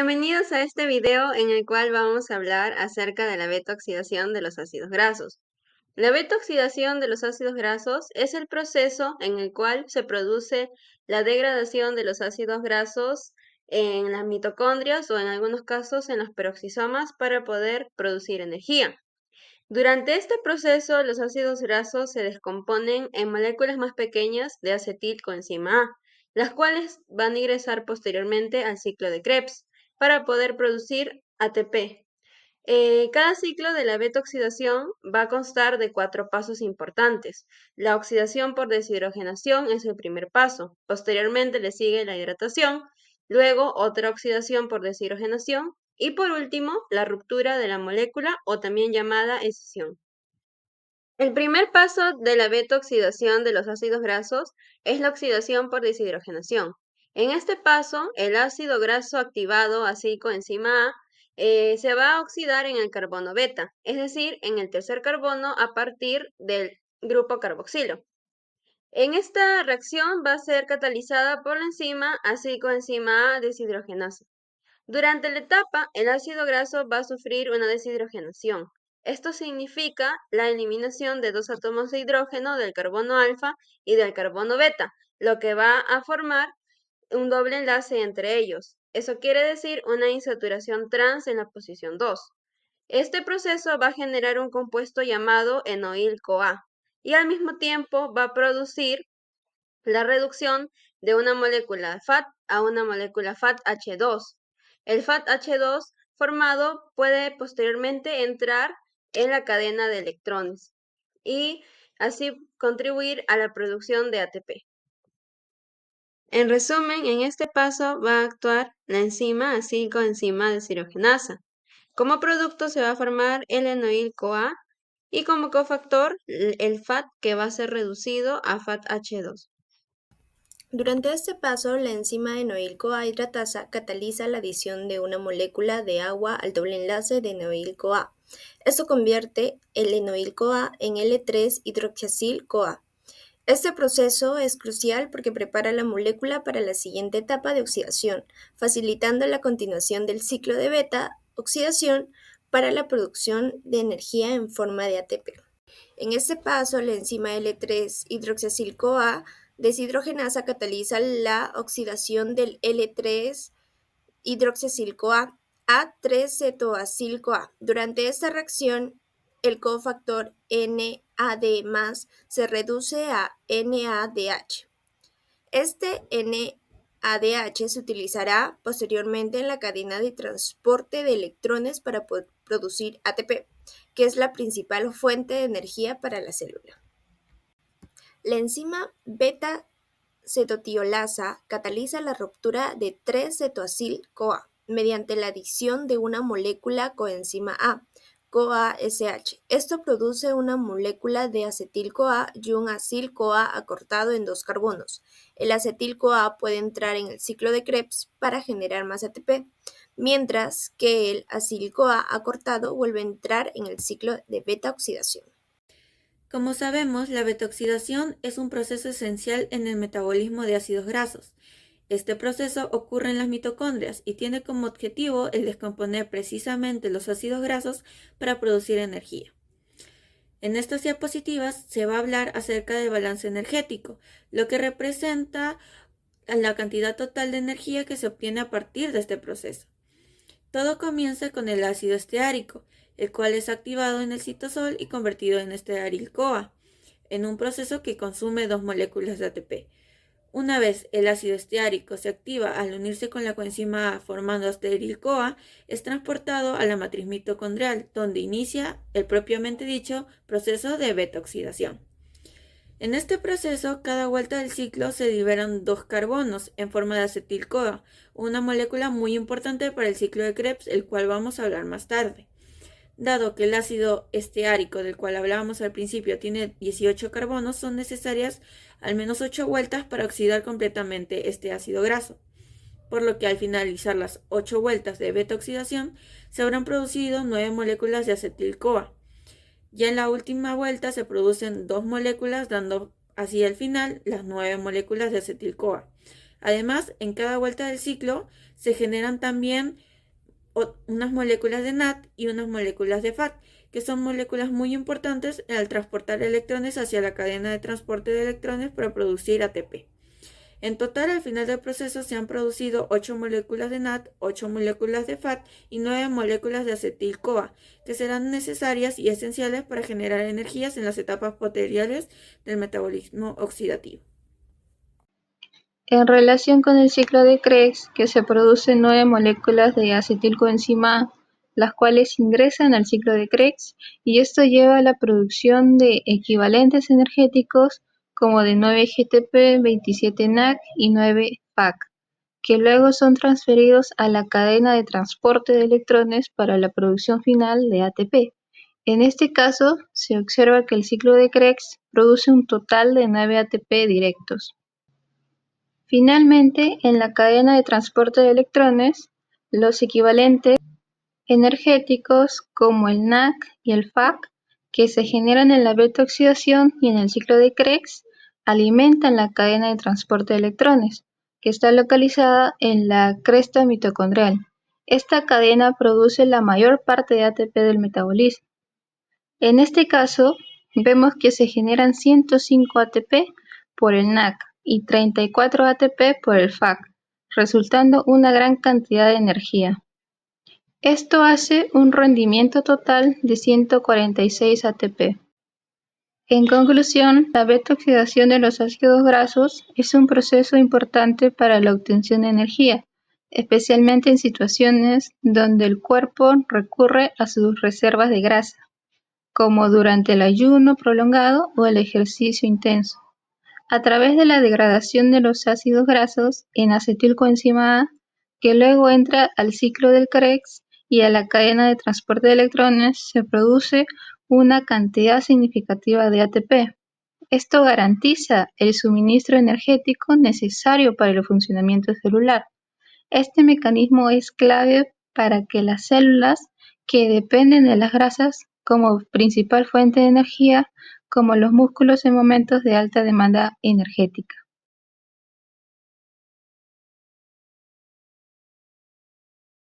Bienvenidos a este video en el cual vamos a hablar acerca de la beta-oxidación de los ácidos grasos. La beta-oxidación de los ácidos grasos es el proceso en el cual se produce la degradación de los ácidos grasos en las mitocondrias o en algunos casos en los peroxisomas para poder producir energía. Durante este proceso, los ácidos grasos se descomponen en moléculas más pequeñas de acetilcoenzima A, las cuales van a ingresar posteriormente al ciclo de Krebs para poder producir ATP. Cada ciclo de la beta-oxidación va a constar de 4 pasos importantes. La oxidación por deshidrogenación es el primer paso. Posteriormente le sigue la hidratación, luego otra oxidación por deshidrogenación y por último la ruptura de la molécula o también llamada escisión. El primer paso de la beta-oxidación de los ácidos grasos es la oxidación por deshidrogenación. En este paso, el ácido graso activado acetilcoenzima A se va a oxidar en el carbono beta, es decir, en el tercer carbono a partir del grupo carboxilo. En esta reacción va a ser catalizada por la enzima acetilcoenzima A deshidrogenasa. Durante la etapa, el ácido graso va a sufrir una deshidrogenación. Esto significa la eliminación de 2 átomos de hidrógeno del carbono alfa y del carbono beta, lo que va a formar un doble enlace entre ellos. Eso quiere decir una insaturación trans en la posición 2. Este proceso va a generar un compuesto llamado enoil-CoA y al mismo tiempo va a producir la reducción de una molécula FAT a una molécula FAT-H2. El FAT-H2 formado puede posteriormente entrar en la cadena de electrones y así contribuir a la producción de ATP. En resumen, en este paso va a actuar la enzima acetilcoenzima deshidrogenasa. Como producto se va a formar el enoil-CoA y como cofactor el FAT que va a ser reducido a FAT-H2. Durante este paso, la enzima enoil-CoA hidratasa cataliza la adición de una molécula de agua al doble enlace de enoil-CoA. Esto convierte el enoil-CoA en L3-hidroxiacil-CoA. Este proceso es crucial porque prepara la molécula para la siguiente etapa de oxidación, facilitando la continuación del ciclo de beta-oxidación para la producción de energía en forma de ATP. En este paso, la enzima L3-hidroxiacil-CoA deshidrogenasa cataliza la oxidación del L3-hidroxiacil-CoA a 3-cetoacil-CoA. Durante esta reacción, el cofactor NAD+ se reduce a NADH. Este NADH se utilizará posteriormente en la cadena de transporte de electrones para producir ATP, que es la principal fuente de energía para la célula. La enzima beta-cetotiolasa cataliza la ruptura de 3-cetoacil-CoA mediante la adición de una molécula coenzima A, CoASH. Esto produce una molécula de acetil-CoA y un acil-CoA acortado en 2 carbonos. El acetil-CoA puede entrar en el ciclo de Krebs para generar más ATP, mientras que el acil-CoA acortado vuelve a entrar en el ciclo de beta-oxidación. Como sabemos, la beta-oxidación es un proceso esencial en el metabolismo de ácidos grasos. Este proceso ocurre en las mitocondrias y tiene como objetivo el descomponer precisamente los ácidos grasos para producir energía. En estas diapositivas se va a hablar acerca del balance energético, lo que representa la cantidad total de energía que se obtiene a partir de este proceso. Todo comienza con el ácido esteárico, el cual es activado en el citosol y convertido en estearil-CoA, en un proceso que consume 2 moléculas de ATP. Una vez el ácido esteárico se activa al unirse con la coenzima A formando estearil-CoA, es transportado a la matriz mitocondrial, donde inicia el propiamente dicho proceso de beta-oxidación. En este proceso, cada vuelta del ciclo se liberan 2 carbonos en forma de acetil-CoA, una molécula muy importante para el ciclo de Krebs, el cual vamos a hablar más tarde. Dado que el ácido esteárico del cual hablábamos al principio tiene 18 carbonos, son necesarias al menos 8 vueltas para oxidar completamente este ácido graso, por lo que al finalizar las 8 vueltas de beta-oxidación se habrán producido 9 moléculas de acetil-CoA. Ya en la última vuelta se producen 2 moléculas, dando así al final las 9 moléculas de acetil-CoA. Además, en cada vuelta del ciclo se generan también unas moléculas de NAD y unas moléculas de FAT, que son moléculas muy importantes al transportar electrones hacia la cadena de transporte de electrones para producir ATP. En total, al final del proceso se han producido 8 moléculas de NAD, 8 moléculas de FAT y 9 moléculas de acetil-CoA, que serán necesarias y esenciales para generar energías en las etapas posteriores del metabolismo oxidativo. En relación con el ciclo de Krebs, que se producen 9 moléculas de acetilcoenzima A, las cuales ingresan al ciclo de Krebs, y esto lleva a la producción de equivalentes energéticos como de 9 GTP, 27 NAC y 9 FAC, que luego son transferidos a la cadena de transporte de electrones para la producción final de ATP. En este caso, se observa que el ciclo de Krebs produce un total de 9 ATP directos. Finalmente, en la cadena de transporte de electrones, los equivalentes energéticos como el NAC y el FAC, que se generan en la beta-oxidación y en el ciclo de Krebs, alimentan la cadena de transporte de electrones, que está localizada en la cresta mitocondrial. Esta cadena produce la mayor parte de ATP del metabolismo. En este caso, vemos que se generan 105 ATP por el NAC y 34 ATP por el FAC, resultando una gran cantidad de energía. Esto hace un rendimiento total de 146 ATP. En conclusión, la beta-oxidación de los ácidos grasos es un proceso importante para la obtención de energía, especialmente en situaciones donde el cuerpo recurre a sus reservas de grasa, como durante el ayuno prolongado o el ejercicio intenso, a través de la degradación de los ácidos grasos en acetilcoenzima A, que luego entra al ciclo del Krebs y a la cadena de transporte de electrones, se produce una cantidad significativa de ATP. Esto garantiza el suministro energético necesario para el funcionamiento celular. Este mecanismo es clave para que las células que dependen de las grasas como principal fuente de energía, como los músculos en momentos de alta demanda energética.